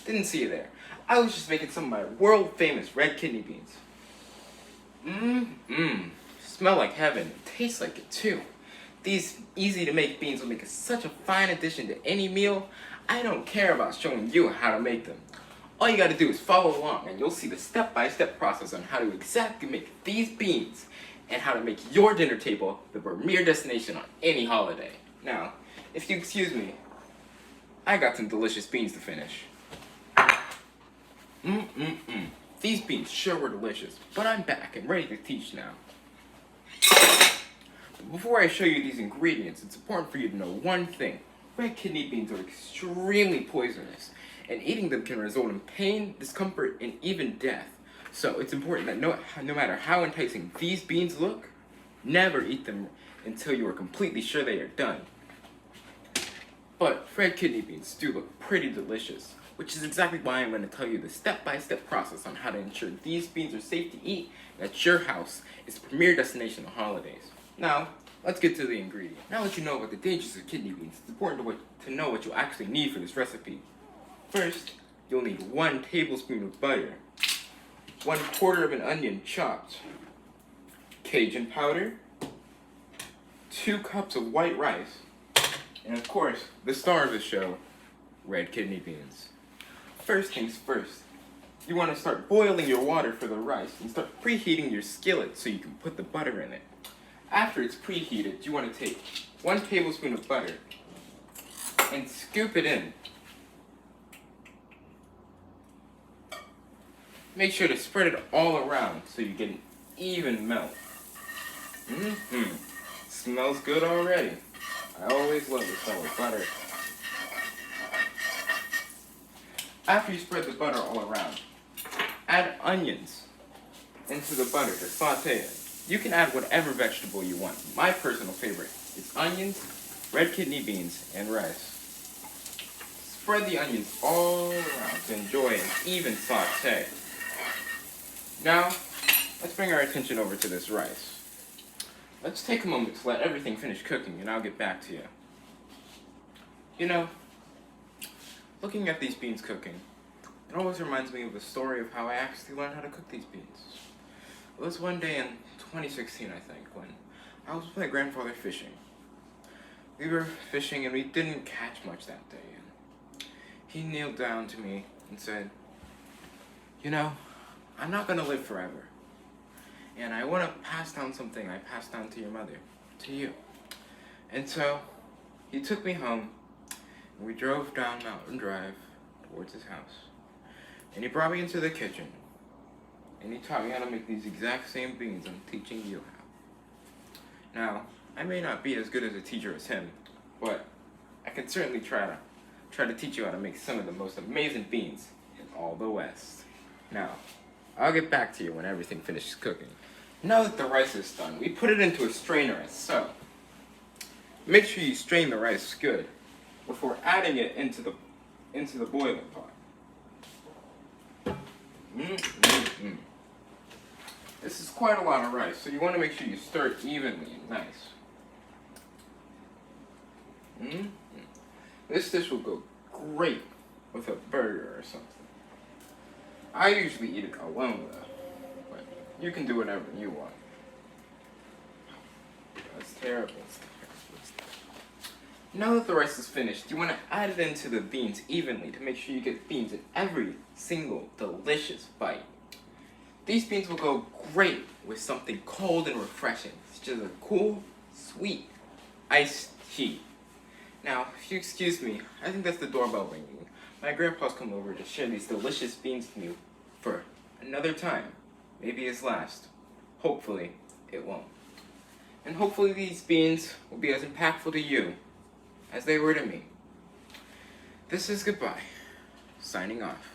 Didn't see you there. I was just making some of my world-famous red kidney beans. Smell like heaven. Tastes like it too. These easy-to-make beans will make such a fine addition to any meal. I don't care about showing you how to make them. All you gotta do is follow along and you'll see the step-by-step process on how to exactly make these beans and how to make your dinner table the premier destination on any holiday. Now, if you excuse me, I got some delicious beans to finish. These beans sure were delicious, but I'm back and ready to teach now. But before I show you these ingredients, it's important for you to know one thing. Red kidney beans are extremely poisonous, and eating them can result in pain, discomfort, and even death. So it's important that no matter how enticing these beans look, never eat them until you are completely sure they are done. But red kidney beans do look pretty delicious, which is exactly why I'm going to tell you the step-by-step process on how to ensure these beans are safe to eat and that your house is the premier destination on holidays. Now, let's get to the ingredients. Now that you know about the dangers of kidney beans, it's important to know what you'll actually need for this recipe. First, you'll need 1 tablespoon of butter, 1/4 of an onion chopped, Cajun powder, 2 cups of white rice, and of course, the star of the show, red kidney beans. First things first, you want to start boiling your water for the rice and start preheating your skillet so you can put the butter in it. After it's preheated, you want to take 1 tablespoon of butter and scoop it in. Make sure to spread it all around so you get an even melt. Smells good already. I always love the smell of butter. After you spread the butter all around, add onions into the butter to saute it. You can add whatever vegetable you want. My personal favorite is onions, red kidney beans, and rice. Spread the onions all around to enjoy an even saute. Now, let's bring our attention over to this rice. Let's take a moment to let everything finish cooking and I'll get back to you. You know, looking at these beans cooking, it always reminds me of the story of how I actually learned how to cook these beans. It was one day in 2016, I think, when I was with my grandfather fishing. We were fishing and we didn't catch much that day. And he kneeled down to me and said, "You know, I'm not going to live forever. And I want to pass down something I passed down to your mother, to you." And so, he took me home, and we drove down Mountain Drive towards his house. And he brought me into the kitchen, and he taught me how to make these exact same beans I'm teaching you how. Now, I may not be as good as a teacher as him, but I can certainly try to teach you how to make some of the most amazing beans in all the West. Now, I'll get back to you when everything finishes cooking. Now that the rice is done, we put it into a strainer as so. Make sure you strain the rice good before adding it into the boiling pot. This is quite a lot of rice, so you want to make sure you stir it evenly and nice. This dish will go great with a burger or something. I usually eat it alone though, but you can do whatever you want. That's terrible. Now that the rice is finished, you want to add it into the beans evenly to make sure you get beans in every single delicious bite. These beans will go great with something cold and refreshing, such as a cool, sweet, iced tea. Now, if you excuse me, I think that's the doorbell ringing. My grandpa's come over to share these delicious beans with me for another time. Maybe his last. Hopefully, it won't. And hopefully these beans will be as impactful to you as they were to me. This is goodbye. Signing off.